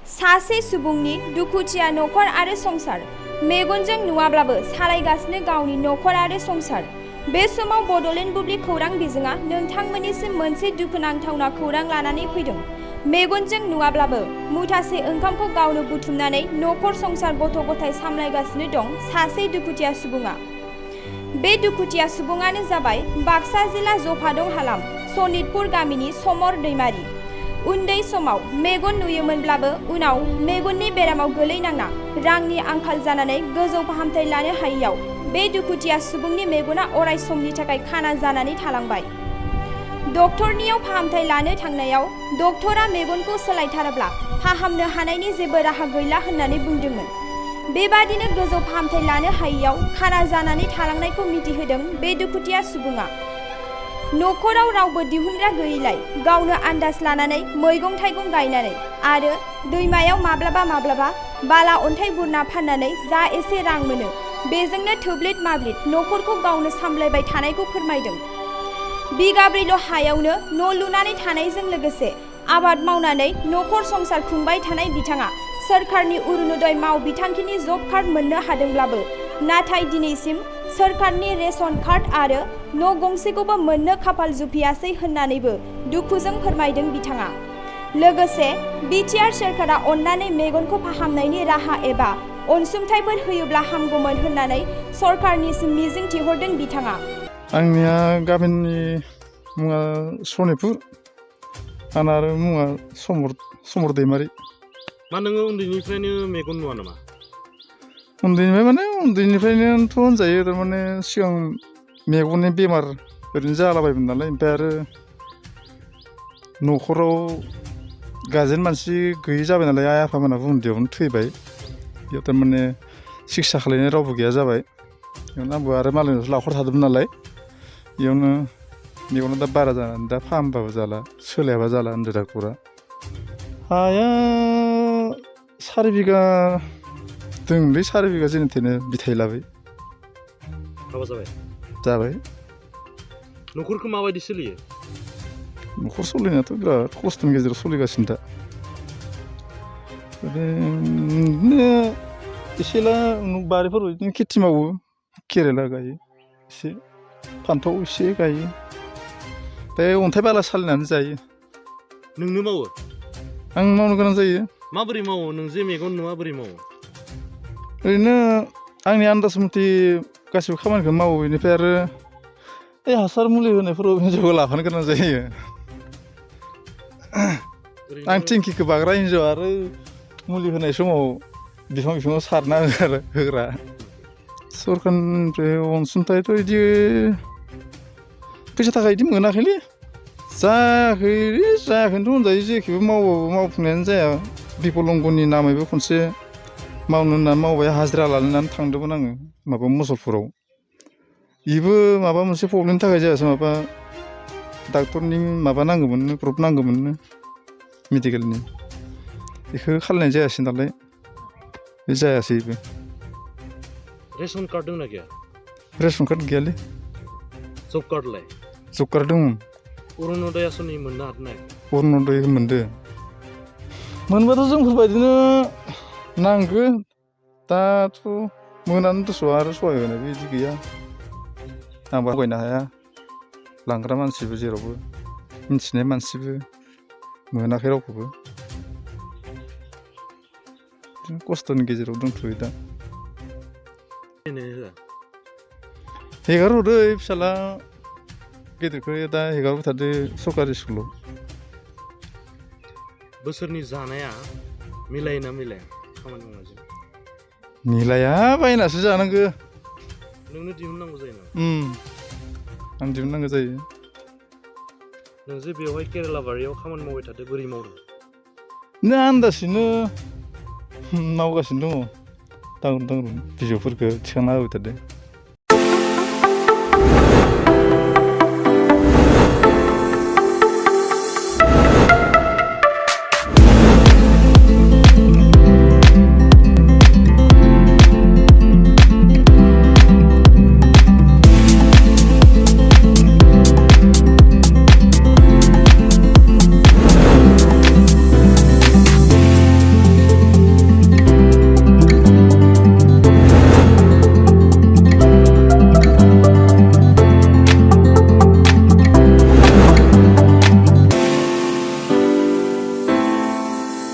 सासे सुबुंनि दुखुथिया नखर आरो संसार मेगनजों नुवाब्लाबो सालायगासिनो गावनि नखर आरो संसार। बे समाव बड'लेण्ड बुब्लि खौरां बिजोङा नोंथांमोननिसिम मोनसे दुखुनांथावना खौरां लानानै फैदों। मेगनजों नुवाब्लाबो मुथासे ओंखामखौ गावनो बुथुमनानै नखर संसार गथ' गथाय सामलायगासिनो दं सासे दुखुथिया सुबुङा। बे दुखुथिया सुबुङानो जाबाय बाक्सा जिल्ला जफादं हालाम सनितपुर गामिनि समर दैमारि। उन्दै समाव मेगन नुयोमोनब्लाबो उनाव मेगननि बेरामाव गोलैनांना रांनि आंखाल जानानै गोजौ फाहामथाय लानो हायैयाव बे दुखुथिया सुबुंनि मेगना अराय समनि थाखाय खाना जानानै थालांबाय। डक्टरनियाव फाहामथाय लानो थांनायाव डक्टरा मेगनखौ सोलायथाराब्ला फाहामनो हानायनि जेबो राहा गैला होननानै बुंदोंमोन। बेबादिनो गोजौ फाहामथाय लानो हायैयाव खाना जानानै थालांनायखौ मिथिहोदों बे दुखुथिया सुबुङा। नखराव रावबो दिहुनग्रा गैयैलाय गावनो आन्दाज लानानै मैगं थाइगं गायनानै आरो दैमायाव माब्लाबा बाला अन्थाइ बुरना फाननानै जा एसे रां मोनो बेजोंनो थोब्लेद माब्लेद नखरखौ गावनो सामलायबाय थानायखौ फोरमायदों। बिगाब्रैल' हायावनो न' लुनानै थानायजों लोगोसे आबाद मावनानै नखर संसार खुंबाय थानाय बिथाङा सोरखारनि अरुणोदय माव बिथांखिनि जब कार्ड मोननो हादोंब्लाबो नाथाय दिनैसिम सोरखारनि रेशन कार्ड आरो न' गंसेखौबो मोननो खाफाल जुफियासै होननानैबो दुखुजों फोरमायदों बिथाङा। लोगोसे बिटिआर सोरखारा अननानै मेगनखौ फाहामनायनि राहा एबा अनसुंथाइफोर होयोब्ला हामगौमोन होननानै सरखारनिसिम मिजिं थिहरदों बिथाङा। आंनिया गामिनि मुङा सनितपुर आंना आरो मुङा समर दैमारि। मा नोङो उन्दैनिफ्रायनो मेगन नुवा नामा? उन्दैनिफ्रायनोथ' होनजायो। थारमाने सिगां मेगननि बेमार ओरैनो जालाबायमोन नालाय, ओमफ्राय आरो न'खराव गारजेन मानसि गैयि जाबाय नालाय, आइ आफामोनाबो उन्दैयावनो थैबाय। बेयाव थारमाने सिकित्सा खालायनाय रावबो गैया जाबाय। बेयावनो आंबो आरो मालायनावसो लाखर थादोंमोन नालाय, बेयावनो मेगना दा बारा जानानै दा फाहामबाबो जाला, सोलायाबा जाला होनदों डाक्टरा। हाया 4 बिगा दंलै, 4 बिगा जेने थेने बिथाय लाबाय। हाबा जाबाय। न'खरखौ माबायदि सोलियो? न'खर सोलिनायाथ' बिराद खस्थ'नि गेजेराव सोलिगासिनो दा। बिदिनो एसेला बारिफोराव बिदिनो खेथि मावो, केरेला गायो एसे, फान्थाव एसे गायो, दा अन्थाइ बाला सालिनानै जायो। नोंनो मावो? आं मावनो गोनां जायो। माबोरै मावो? नों जे मेगन नुवा बोरै मावो? ओरैनो आंनि आन्दाज मथे गासिबो खामानिखौ मावो। बेनिफ्राय आरो हासार मुलि होनायफोराव हिन्जावखौ लाफानो गोनां जायो। आं टेंकिखौ बाग्रा हिन्जाव आरो मुलि होनाय समाव बिफाङाव सारना होग्रा। सरकारनिफ्राय अनसुंथाइथ' बिदि फैसा थाखा बिदि मोनाखैलै। जायाखैनोथ' होनजायो। जेखिबो मावफुंनायानो जाया। बिकलंगनि नामैबो खनसे मावनो होननानै मावबाय, हाजिरा लानानै थांदोंमोन आङो माबा मुसलपुराव। बेबो माबा मोनसे प्रब्लेमनि थाखाय जायासै। माबा डाक्टरनि माबा नांगौमोननो, ग्रुप नांगौमोननो मेडिकेलनि, बेखौ खालायनाय जायासै नालाय, बे जायासै बेबो। रेशन कार्ड दंना गैया? रेशन कार्ड गैयालै। जब कार्डलाय? जब कार्ड दंमोन। अरुणोदय आसनि मोननो हादोंना? अरुणोदय मोनदों। मोनबाथ' जोंफोरबायदिनो नांगौ। दाथ' मोनानो दस' आरो सहाय होनायबो बिदि गैया। आंबो आवगायनो हाया। लांग्रा मानसिबो जेरावबो, मिथिनाय मानसिबो मोनाखै रावखौबो। खस्थ'नि गेजेराव दंथ'यो दा। हेगारहरदो फिसाला गेदेरखौ दा हेगारबाय थादो सरकारि स्कुलाव। बोसोरनि जानाया मिलायोना मिलाया खामानि मावनायजों? मिलाया, बायनासो जानांगौ। नोंनो दिहुननांगौ जायो ना? आं दिहुननांगौ जायो। नों जे बेवहाय केरेला बारियाव खामानि मावबाय थादो, बोरै मावदों? आन्दाजैनो मावगासिनो दङ। दांग्रोम बिजौफोरखौ थिखांना होबाय थादो।